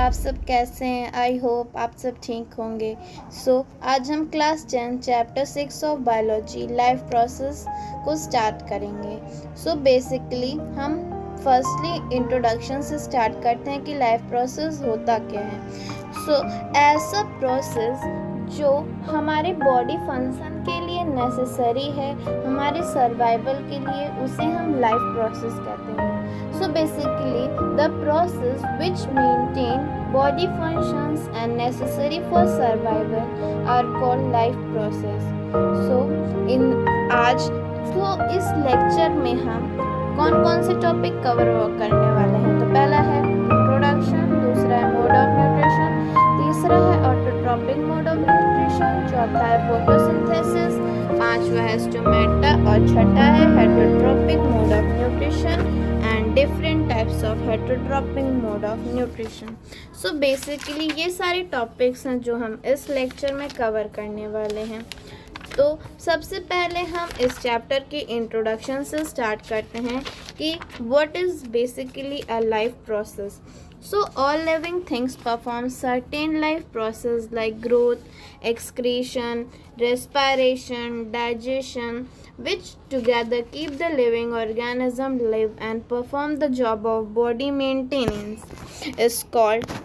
आप सब कैसे हैं? आई होप आप सब ठीक होंगे। आज हम class 10 chapter 6 of biology life process को स्टार्ट करेंगे। बेसिकली हम फर्स्टली इंट्रोडक्शन से स्टार्ट करते हैं कि लाइफ प्रोसेस होता क्या है। ऐसा प्रोसेस जो हमारे बॉडी फंक्शन के लिए नेसेसरी है, हमारे सर्वाइवल के लिए, उसे हम लाइफ प्रोसेस कहते हैं। Basically, the process which maintain body functions and necessary for survival are called life process. इस लेक्चर में हम कौन कौन से टॉपिक कवर करने वाले हैं। तो पहला है इंट्रोडक्शन, दूसरा है मोड ऑफ न्यूट्रिशन, तीसरा है ऑटोट्रॉपिक मोड ऑफ न्यूट्रिशन, चौथा है फोटोसिंथेसिस, पांचवा है स्टोमेटा और छठा है heterotrophic mode of nutrition and different types of heterotrophic mode of nutrition. Basically ये सारे टॉपिक्स हैं जो हम इस लेक्चर में कवर करने वाले हैं। तो सबसे पहले हम इस चैप्टर के इंट्रोडक्शन से स्टार्ट करते हैं कि what is basically a life process. All living things perform certain life process like growth, excretion, respiration, digestion, which together keep the living organism live and perform the job of body maintenance is called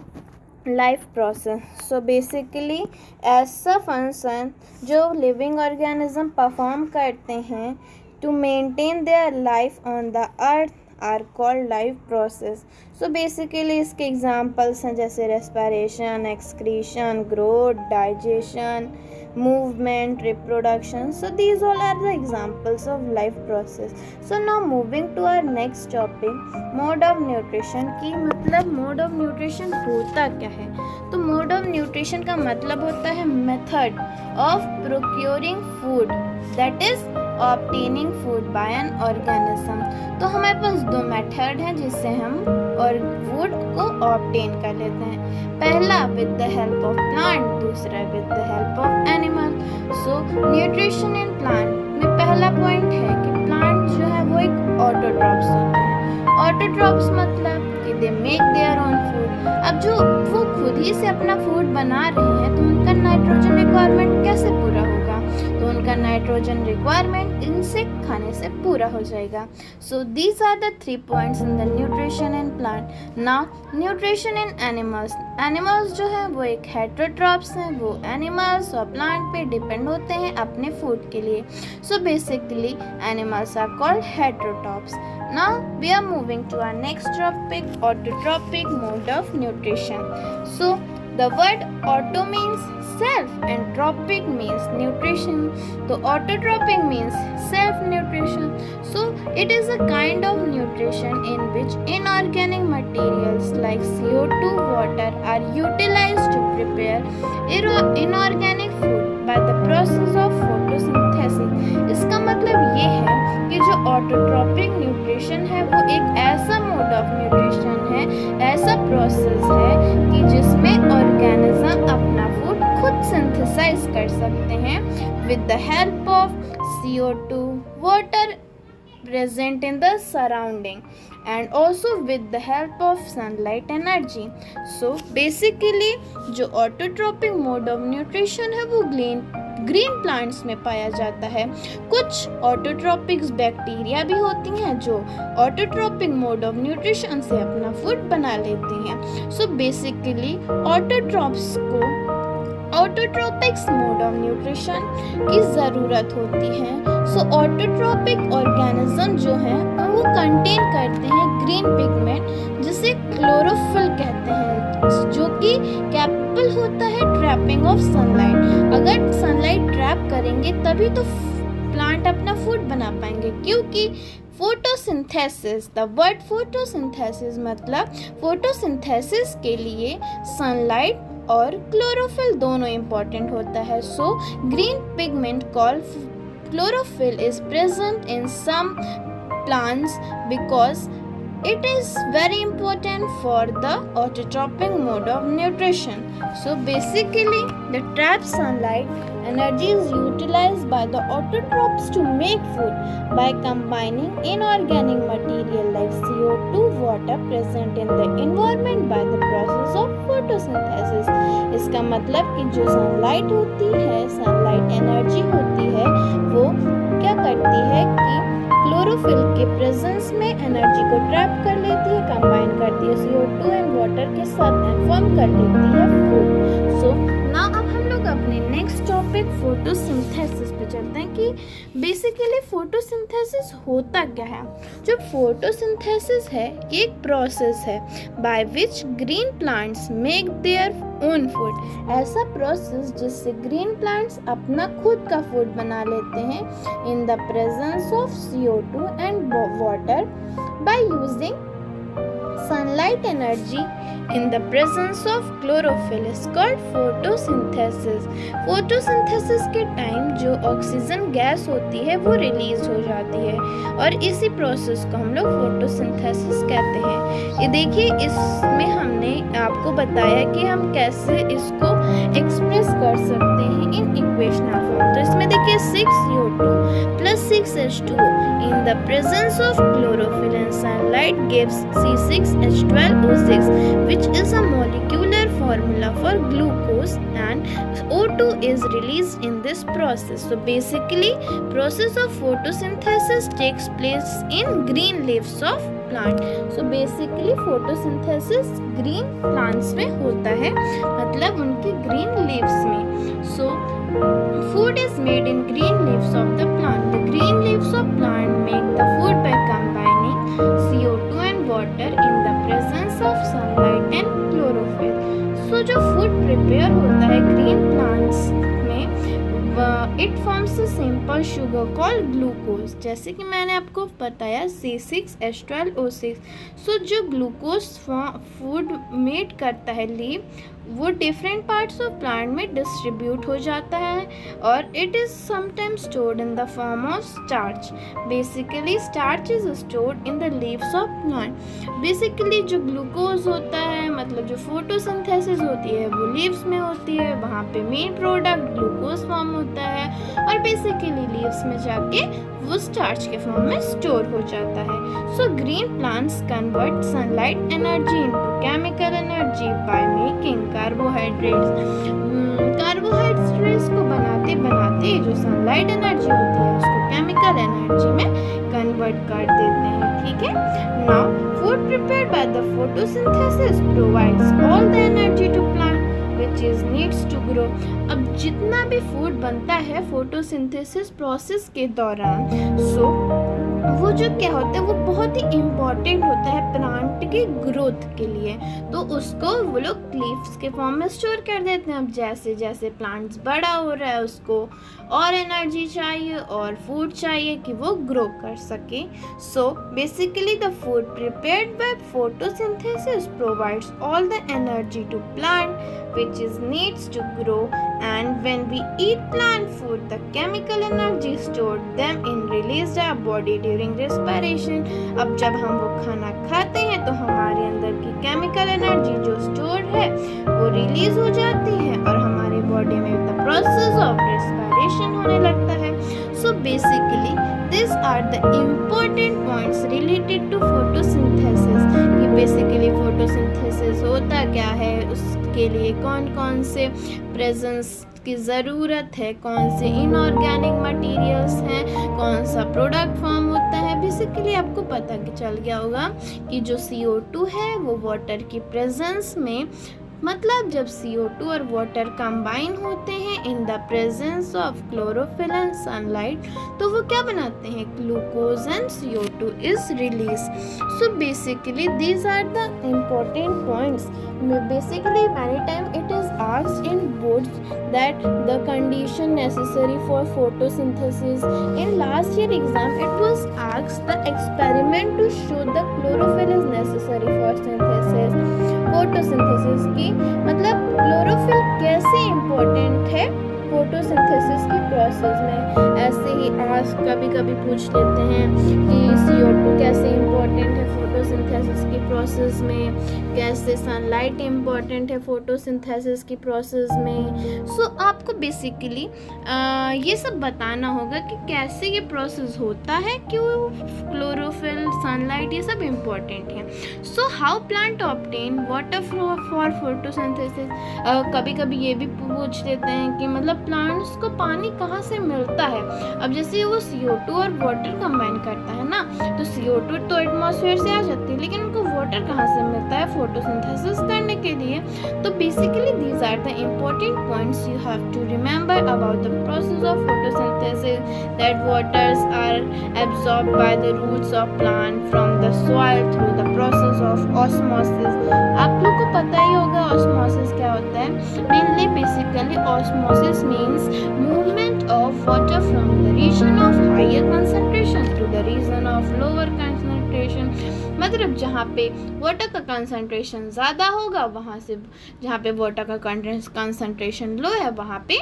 life process. Basically ऐसा function जो living organism perform करते हैं to maintain their life on the earth are called life process. Basically इसके examples हैं जैसे respiration, excretion, growth, digestion, movement, reproduction. These all are the examples of life process. Now moving to our next topic, mode of nutrition की मतलब mode of nutrition होता क्या है। तो mode of nutrition का मतलब होता है method of procuring food, that is obtaining food by an organism। तो हमारे पास दो मेथड हैं जिससे हम और फूड को ऑब्टेन कर लेते हैं। पहला with the help of plant, दूसरा with the help of animal. Nutrition in plant में पहला पॉइंट है कि प्लांट जो है वो एक ऑटोट्रॉप्स होते हैं। ऑटोट्रॉप्स मतलब कि they make their own food. अब जो वो खुद ही से अपना फूड बना रहे हैं तो उनका नाइट्रोजन रिक्वायरमेंट कैसे पूरा होगा। तो उनका नाइट्रोजन रिक्वायरमेंट इनसे खाने से पूरा हो जाएगा। These are the 3 points in the nutrition in plant. Now nutrition in animals. Animals जो है वो एक heterotrophs हैं, वो animals और plant पे डिपेंड होते हैं अपने फूड के लिए। Basically animals are called heterotrophs. Now we are moving to our next topic, autotrophic mode of nutrition. The word auto means self and trophic means nutrition. So autotrophic means self nutrition. It is a kind of nutrition in which inorganic materials like CO2, water are utilized to prepare inorganic food by the process of photosynthesis. इसका मतलब ये है कि जो autotrophic nutrition है वो एक ऐसा मोड ऑफ न्यूट्रिशन है, ऐसा प्रोसेस है कि जिसमें ऑर्गेनिज्म अपना फूड खुद सिंथेसाइज कर सकते हैं with the help of CO2, water present in the surrounding and also with the help of sunlight energy. Basically जो autotrophic mode of nutrition है वो ग्रीन प्लांट्स में पाया जाता है। कुछ ऑटोट्रोपिक्स बैक्टीरिया भी होती हैं जो ऑटोट्रोपिक मोड ऑफ न्यूट्रिशन से अपना फूड बना लेती हैं। बेसिकली ऑटोट्रोप्स को ऑटोट्रोपिक्स मोड ऑफ न्यूट्रिशन की ज़रूरत होती है। ऑटोट्रोपिक ऑर्गेनिज्म जो है वो कंटेन करते हैं ग्रीन पिगमेंट जिसे क्लोरोफिल कहते हैं, जो कि कैपेबल होता है ट्रैपिंग ऑफ सनलाइट। अगर सनलाइट ट्रैप करेंगे तभी तो प्लांट अपना फूड बना पाएंगे, क्योंकि फोटोसिंथेसिस, द वर्ड फोटोसिंथेसिस मतलब फोटोसिंथेसिस के लिए सनलाइट और क्लोरोफिल दोनों इम्पॉर्टेंट होता है। Green pigment called chlorophyll is present in some plants because It is very important for the autotropic mode of nutrition. So basically, the trapped sunlight energy is utilized by the autotrophs to make food by combining inorganic material like CO2, water present in the environment by the process of photosynthesis. इसका मतलब कि जो sunlight होती है, sunlight energy होती है, वो क्या करती है कि क्लोरोफिल के प्रेजेंस में एनर्जी को ट्रैप कर लेती है, कंबाइन करती है CO2 एंड वाटर के साथ एंड फॉर्म कर लेती है फूड. सो नाउ अब हम लोग अपने नेक्स्ट टॉपिक फोटोसिंथेसिस पे चलते हैं कि बेसिकली फोटोसिंथेसिस होता क्या है. जो फोटोसिंथेसिस है ये एक प्रोसेस है by which green plants make their own food. ऐसा प्रोसेस जिससे ग्रीन प्लांट्स अपना खुद का फूड बना लेते हैं in the presence of CO2 and water by using sunlight energy in the presence of chlorophyll is called photosynthesis. photosynthesis के time जो ऑक्सीजन गैस होती है वो रिलीज हो जाती है और इसी प्रोसेस को हम लोग फोटोसिंथेसिस कहते हैं. ये देखिए, इसमें हमने आपको बताया कि हम कैसे इसको एक्सप्रेस कर सकते हैं इन इक्वेशनल फॉर्म. तो इसमें देखिए 6CO2 plus 6H2O in the presence of chlorophyll and sunlight gives C6H12O6, which is a molecular formula for glucose, and O2 is released in this process. So basically, process of photosynthesis takes place in green leaves of plant. So basically photosynthesis green plants में होता है, मतलब उनकी green leaves में. So food is made in green leaves of the plant. The green leaves of plant make the food by combining CO2 and water in the presence of sunlight and chlorophyll. So जो food prepare होता है green plants में, it forms a simple sugar called glucose. जैसे कि मैंने आपको बताया C6H12O6. So जो ग्लूकोज फूड मेड करता है लीव, वो डिफरेंट पार्ट्स ऑफ प्लांट में डिस्ट्रीब्यूट हो जाता है और it is sometimes stored in the form of starch. Basically starch is stored in the leaves of plant. Basically जो ग्लूकोज होता है, मतलब जो फोटोसिंथेसिस होती है वो लीव्स में होती है, वहाँ पे मेन प्रोडक्ट ग्लूकोज फॉर्म होता है और बेसिकली लीव्स में जाके वो स्टार्च के फॉर्म में स्टोर हो जाता है. So green plants convert sunlight energy into chemical energy by making carbohydrates. Carbohydrates को बनाते बनाते जो सनलाइट एनर्जी होती है उसको केमिकल एनर्जी में कन्वर्ट कर देते हैं. ठीक है. Now food prepared by the photosynthesis provides all the energy to plant which is needs to grow. अब जितना भी फूड बनता है फोटोसिंथेसिस प्रोसेस के दौरान, वो जो क्या होता है वो बहुत ही इम्पॉर्टेंट होता है प्लांट के ग्रोथ के लिए. तो उसको वो लोग लीव्स के फॉर्म में स्टोर कर देते हैं. अब जैसे जैसे प्लांट्स बड़ा हो रहा है उसको और एनर्जी चाहिए और फूड चाहिए कि वो ग्रो कर सके. So basically the food prepared by photosynthesis provides all the energy to plant which is needs to grow, and when we eat plant food the chemical energy stored them in released our body during respiration. अब जब हम वो खाना खाते हैं तो हमारे अंदर की केमिकल एनर्जी जो स्टोर्ड है वो रिलीज हो जाती है और हमारे बॉडी में द प्रोसेस ऑफ रेस्पिरेशन होने लगता है. So basically this are the important points related to photosynthesis. कि बेसिकली फोटोसिंथेसिस होता क्या है, उसके लिए कौन कौन से प्रेजेंस की ज़रूरत है, कौन से इनऑर्गेनिक मटेरियल्स हैं, कौन सा प्रोडक्ट फॉर्म होता है. बेसिकली आपको पता चल गया होगा कि जो CO2 है वो वाटर की प्रेजेंस में, मतलब जब CO2 और वाटर कंबाइन होते हैं in the presence of chlorophyll and sunlight, तो वो क्या बनाते हैं, glucose and CO2 is release. So basically these are the important points. Basically many time it is asked in boards that the condition necessary for photosynthesis. In last year exam it was asked the experiment to show the chlorophyll is necessary for synthesis. photosynthesis की मतलब chlorophyll कैसे important है photosynthesis की process में ऐसे ही आज कभी कभी पूछ लेते हैं कि CO2 कैसे इम्पोर्टेंट है फोटोसिंथेसिस की प्रोसेस में, कैसे सनलाइट इम्पोर्टेंट है फोटोसिंथेसिस की प्रोसेस में। सो आपको बेसिकली ये सब बताना होगा कि कैसे ये प्रोसेस होता है, क्यों क्लोरोफिल, सनलाइट ये सब इम्पोर्टेंट है। So how plant obtain water for photosynthesis. कभी कभी ये भी पूछ लेते हैं कि मतलब प्लांट्स को पानी कहाँ से मिलता है। अब जैसे वो CO2 और वाटर कंबाइन करता है ना, तो CO2 तो एटमॉस्फेयर से आ जाती है, लेकिन उनको वाटर कहाँ से मिलता है फोटोसिंथेसिस करने के लिए। तो basically these are the important points you have to remember about the process of photosynthesis, that waters are absorbed by the roots of plant from the soil through the process of osmosis। आप लोग को पता ही होगा osmosis क्या होता है। Mainly basically osmosis means movement of water from the region of higher concentration to the region of lower concentration। मतलब जहाँ पे वाटर का कंसंट्रेशन ज़्यादा होगा वहाँ से, जहाँ पे वाटर का कंसंट्रेशन लो है वहाँ पे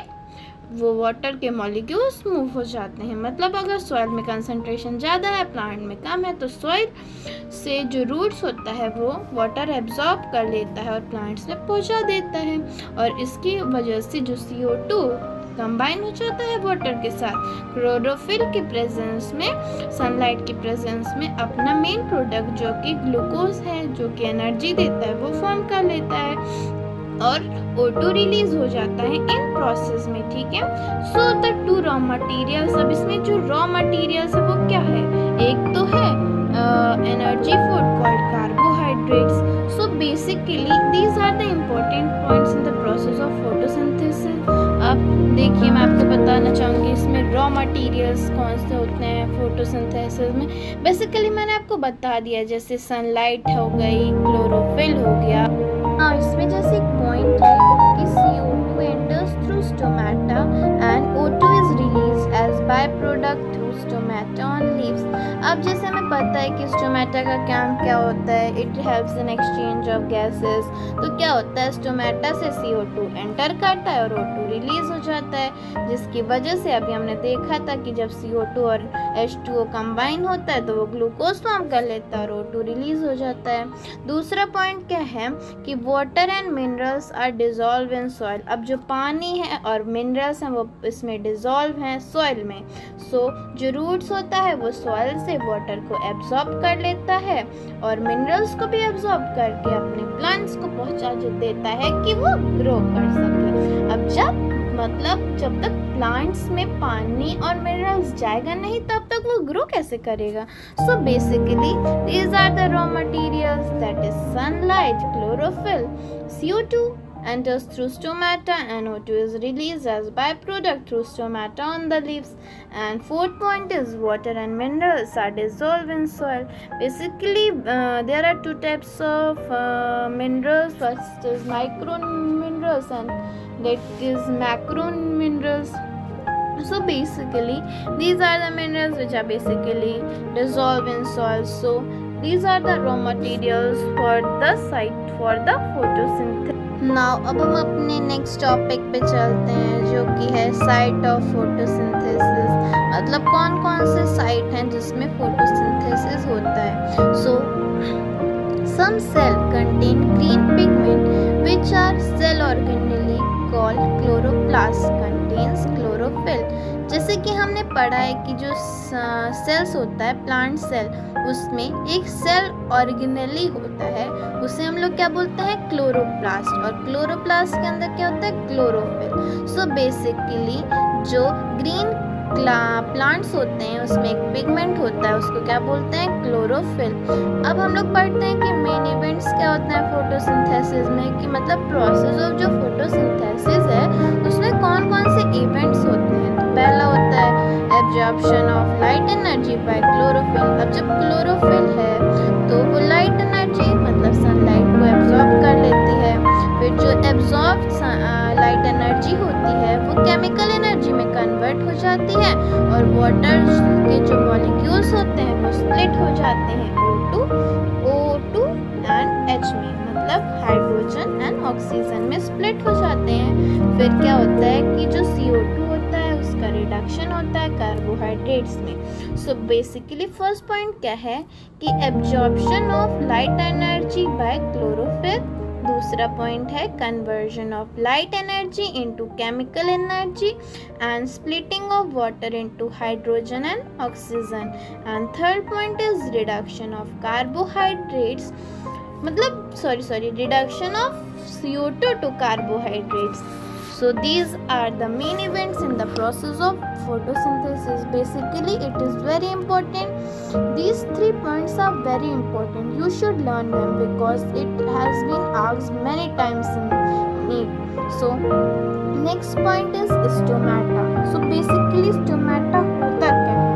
वो वाटर के मॉलिक्यूल्स मूव हो जाते हैं। मतलब अगर सॉइल में कंसंट्रेशन ज़्यादा है, प्लांट में कम है, तो सॉइल से जो रूट्स होता है वो वाटर एब्जॉर्ब कर लेता है और प्लांट्स में पहुंचा देता है, और इसकी वजह से जो CO2 कंबाइन हो जाता है वाटर के साथ क्लोरोफिल के प्रेजेंस में, सनलाइट की प्रेजेंस में अपना मेन प्रोडक्ट जो कि ग्लूकोज है, जो कि एनर्जी देता है, वो फॉर्म कर लेता है और O2 रिलीज हो जाता है इन प्रोसेस में। ठीक है। So the two raw materials. अब इसमें जो रॉ मटेरियल्स है वो क्या है, एक तो है energy food called carbohydrates. So basically these are the important points in the process of photosynthesis. अब देखिए मैं आपको बताना चाहूँगी इसमें रॉ मटेरियल्स कौन से होते हैं फोटोसिंथेसिस में। बेसिकली मैंने आपको बता दिया, जैसे सनलाइट हो गई, क्लोरोफिल हो गया। इसमें जैसे एक पॉइंट है कि CO2 enters through stomata and O2 is released as byproduct through stomata on leaves। अब जैसे हमें पता है कि स्टोमेटा का काम क्या होता है, it helps in exchange of gases. तो क्या होता है, स्टोमेटा से CO2 एंटर करता है और O2 रिलीज हो जाता है, जिसकी वजह से अभी हमने देखा था कि जब CO2 और H2O कंबाइन होता है तो वो ग्लूकोज फॉर्म कर लेता है और O2 रिलीज हो जाता है। दूसरा पॉइंट क्या है कि water and minerals are dissolve in soil. अब जो पानी है और मिनरल्स हैं वो इसमें डिजॉल्व हैं सॉइल में। सो जो रूट्स होता है वो सॉइल से वाटर को एब्जॉर्ब कर लेता है और मिनरल्स को भी एब्जॉर्ब करके अपने प्लांट्स को पहुंचा देता है कि वो ग्रो कर सके। अब जब तक प्लांट्स में पानी और मिनरल्स जाएगा नहीं तब तक वो ग्रो कैसे करेगा। So basically these are the raw materials, that is sunlight, chlorophyll, CO2 enters through stomata and O2 is released as byproduct through stomata on the leaves. And fourth point is water and minerals are dissolved in soil. Basically there are two types of minerals. First is micro minerals and that is macro minerals. So basically these are the minerals which are basically dissolved in soil. So these are the raw materials for the site for the photosynthesis. Now अब हम अपने next topic पे चलते हैं जो कि है site of photosynthesis. मतलब कौन कौन से साइट हैं जिसमें फोटोसिंथेसिस होता है। So some cell contain green pigment which are cell organelle called chloroplast contains chlorophyll. जैसे कि हमने पढ़ा है कि जो सेल्स होता है प्लांट सेल, उसमें एक सेल ऑर्गेनेली होता है, उसे हम लोग क्या बोलते हैं, क्लोरोप्लास्ट। और क्लोरोप्लास्ट के अंदर क्या होता है, क्लोरोफिल। सो बेसिकली जो ग्रीन प्लांट्स होते हैं उसमें एक पिगमेंट होता है, उसको क्या बोलते हैं, क्लोरोफिल। अब हम लोग पढ़ते हैं कि मेन इवेंट्स क्या होते हैं फोटोसिंथेसिस में, कि मतलब प्रोसेस ऑफ जो फोटोसिंथेसिस है उसमें कौन कौन से इवेंट्स होते हैं। तो पहला होता है absorption of light energy by chlorophyll. अब जब क्लोरोफिल है तो वो लाइट एनर्जी मतलब सनलाइट को एब्जॉर्ब कर लेती है। फिर जो एब्जॉर्ब लाइट एनर्जी होती है वो केमिकल एनर्जी में कन्वर्ट हो जाती है और वाटर के जो मॉलिक्यूल्स होते हैं वो स्प्लिट हो जाते हैं O2 एंड H में। मतलब मतलब हाइड्रोजन एंड ऑक्सीजन में स्प्लिट हो जाते हैं। फिर क्या होता है कि जो CO2 होता है उसका रिडक्शन होता है कार्बोहाइड्रेट्स में। सो बेसिकली फर्स्ट पॉइंट क्या है कि absorption of light energy by chlorophyll. दूसरा पॉइंट है conversion of light energy into chemical energy and splitting of water into hydrogen and oxygen. And third point is reduction of carbohydrates reduction of CO2 to carbohydrates. So these are the main events in the process of photosynthesis. Basically it is very important. These 3 points are very important. You should learn them because it has been asked many times in NEET. So next point is stomata. So basically stomata होता क्या है?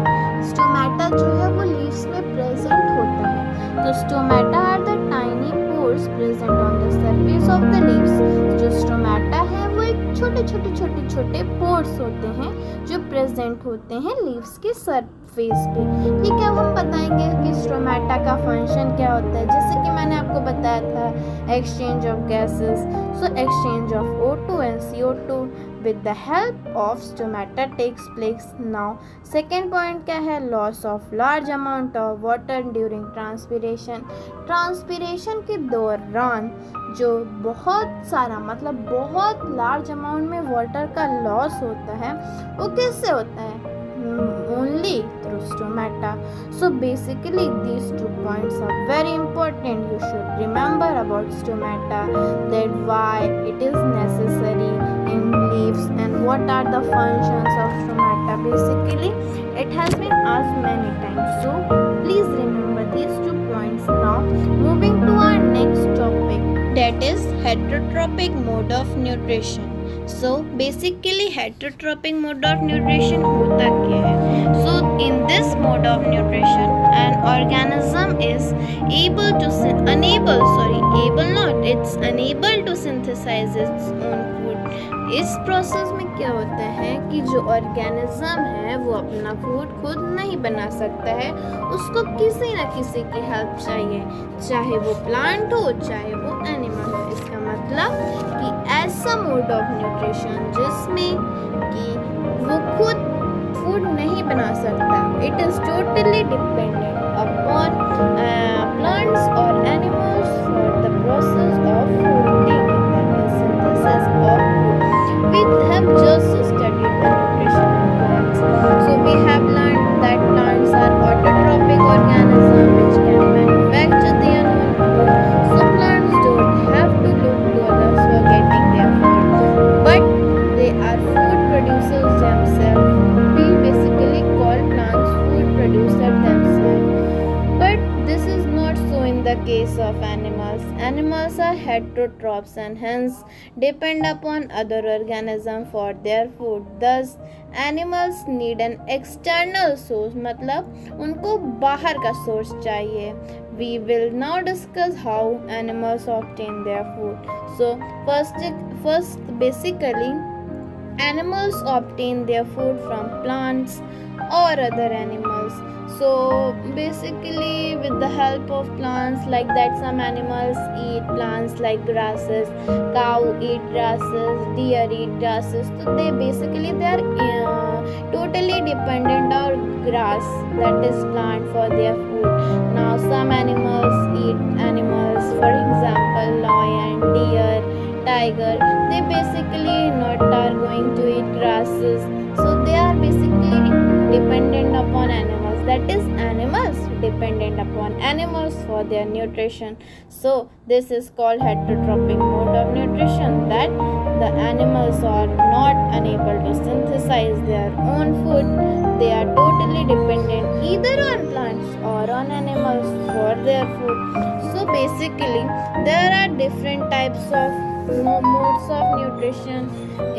Stomata जो है वो leaves में present होता है। तो stomata are the tiny pores present on the surface of the leaves. जो stomata है वो एक छोटे pores होते हैं जो present होते हैं leaves के सरफेस पे। ठीक है, अब हम बताएंगे कि स्टोमेटा का फंक्शन क्या होता है। जैसे कि मैंने आपको बताया था exchange of gases, so exchange of O2 and CO2 with the help of stomata takes place. Now second point क्या है, loss of large amount of water during transpiration. Transpiration के दौरान जो बहुत सारा बहुत लार्ज अमाउंट में वाटर का लॉस होता है वो कैसे होता है? Only through stomata. So basically these 2 points are very important. You should remember about stomata, that why it is necessary in leaves and what are the functions of stomata. Basically it has been asked many times, so please remember these 2 points. Now moving to our next topic, that is heterotrophic mode of nutrition. So basically heterotrophic mode of nutrition होता क्या है? So in this mode of nutrition an organism is unable to synthesize its own food. इस process में क्या होता है कि जो ऑर्गेनिज्म है वो अपना फूड खुद नहीं बना सकता है, उसको किसी न किसी की हेल्प चाहिए, चाहे वो प्लांट हो चाहे वो एनिमल हो। इसका मतलब कि ऐसा मोड ऑफ न्यूट्रिशन जिसमें कि वो खुद फूड नहीं बना सकता, it is totally dependent upon plants और animals for the process of food taking, that is synthesis of food. We have just studied the nutrition of plants. So we have learned that plants are autotrophic organisms which can manufacture their own food. So plants don't have to look to others for getting their food, but they are food producers themselves. We basically call plants food producers themselves. But this is not so in the case of animals. Animals are heterotrophs and hence depend upon other organisms for their food. Thus animals need an external source, मतलब उनको बाहर का source चाहिए. We will now discuss how animals obtain their food. So first basically animals obtain their food from plants or other animals. So basically with the help of plants, like that some animals eat plants like grasses, cow eat grasses, deer eat grasses. So they are totally dependent on grass, that is plant, for their food. Now some animals eat animals, for example lion, deer, tiger. They basically not are going to eat grasses, so they are basically dependent upon animals, that is animals dependent upon animals for their nutrition. So this is called heterotrophic mode of nutrition, that the animals are not unable to synthesize their own food. They are totally dependent either on plants or on animals for their food. So basically there are different types of modes of nutrition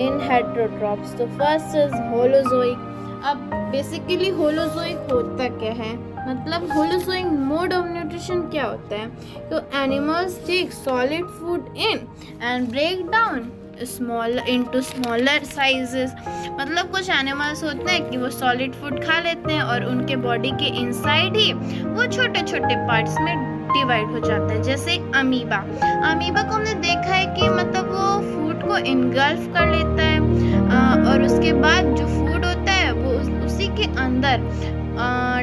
in heterotrophs. So first is holozoic. अब basically holozoic होता क्या है, मतलब holozoic mode of nutrition क्या होता है? तो animals take solid food in and break down smaller sizes. मतलब कुछ एनिमल्स होते हैं कि वो सॉलिड फूड खा लेते हैं और उनके बॉडी के इनसाइड ही वो छोटे छोटे पार्ट्स में डिवाइड हो जाता है। जैसे अमीबा को हमने देखा है कि मतलब वो फूड को इनगल्फ कर लेता है और उसके बाद जो फूड होता है वो उसी के अंदर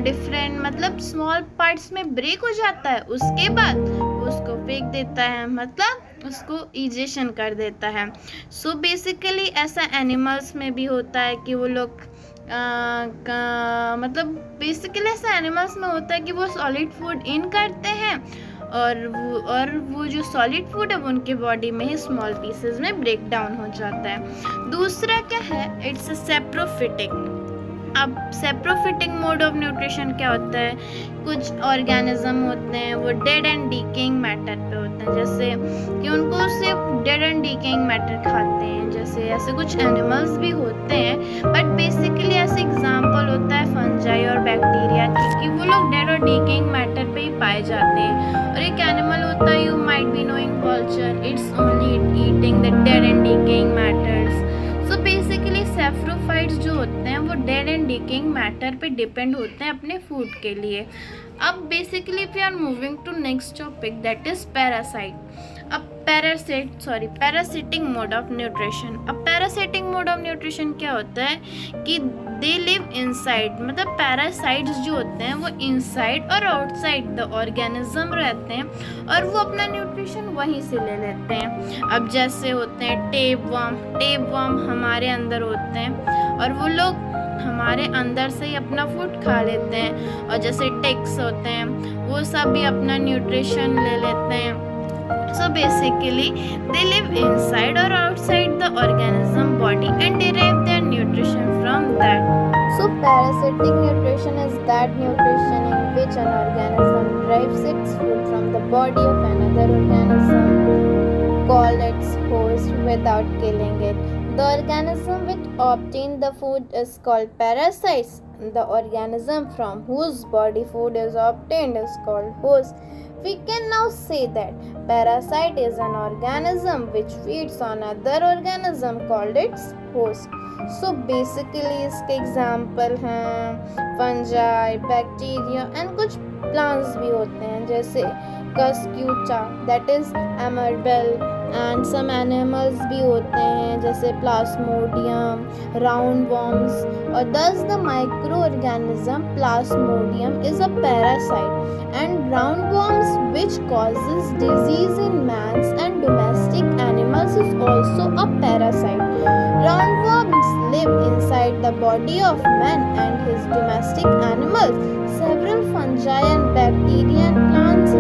डिफरेंट मतलब स्मॉल पार्ट्स में ब्रेक हो जाता है, उसके बाद वो उसको फेंक देता है, मतलब उसको इजेशन कर देता है। सो बेसिकली ऐसा एनिमल्स में भी होता है कि वो लोग मतलब बेसिकली ऐसा एनिमल्स में होता है कि वो सॉलिड फूड इन करते हैं और वो जो सॉलिड फूड है वो उनके बॉडी में ही स्मॉल पीसेस में ब्रेक डाउन हो जाता है। दूसरा क्या है, इट्स सेप्रोफिटिक। अब सेप्रोफिटिक मोड ऑफ न्यूट्रिशन क्या होता है, कुछ ऑर्गेनिज्म होते हैं वो डेड एंड डीकेइंग मैटर पे होते हैं, जैसे कि उनको सिर्फ डेड एंड डीकेइंग मैटर खाते हैं, जैसे ऐसे कुछ एनिमल्स भी होते हैं, बट बेसिकली ऐसे एग्जांपल होता है फंजाई और बैक्टीरिया की, वो लोग डेड और डीकेइंग मैटर पे ही पाए जाते हैं। और एक एनिमल होता है, you might be knowing vulture, it's only eating the dead and decaying matters. So basically saprophytes जो होते हैं वो डेड एंड डीकेइंग मैटर पे डिपेंड होते हैं अपने फूड के लिए। अब basically we are moving to next topic, that is parasite. अब पैरासिटिक मोड ऑफ न्यूट्रिशन। अब पैरासिटिक मोड ऑफ न्यूट्रिशन क्या होता है कि दे लिव इनसाइड, मतलब पैरासाइट्स जो होते हैं वो इनसाइड और आउटसाइड द ऑर्गेनिज्म रहते हैं और वो अपना न्यूट्रिशन वहीं से ले लेते हैं। अब जैसे होते हैं टेपवर्म हमारे अंदर होते हैं और वो लोग हमारे अंदर से ही अपना फूड खा लेते हैं। और जैसे टिक्स होते हैं वो सब भी अपना न्यूट्रिशन ले लेते हैं। So basically they live inside or outside the organism body and derive their nutrition from that. So parasitic nutrition is that nutrition in which an organism derives its food from the body of another organism called its host without killing it. The organism which obtain the food is called parasites. The organism from whose body food is obtained is called host. We can now say that parasite is an organism which feeds on other organism called its host. So basically इसके example हैं fungi, bacteria and कुछ plants भी होते हैं जैसे Cuscuta that is amarbel and some animals भी होते हैं जैसे प्लाज्मोडियम, राउंड वॉर्म्स। और thus the microorganism plasmodium is a parasite and roundworms which causes disease in mans and domestic animals is also a parasite. Roundworms live inside the body of man and his domestic animals. Several fungi and bacteria and plants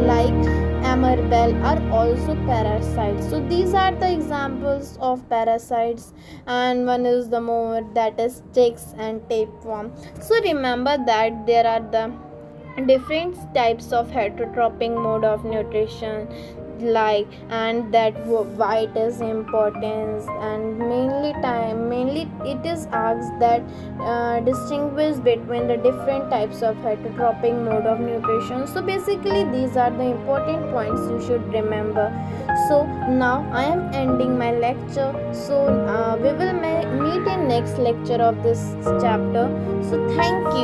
like Amarbel are also parasites. So these are the examples of parasites, and one is the more, that is ticks and tapeworm. So remember that there are the different types of heterotrophic mode of nutrition, like, and that why it is importance, and mainly it is asked that distinguish between the different types of heterotrophic mode of nutrition. So basically these are the important points you should remember. So now I am ending my lecture, so we will meet in next lecture of this chapter. So thank you.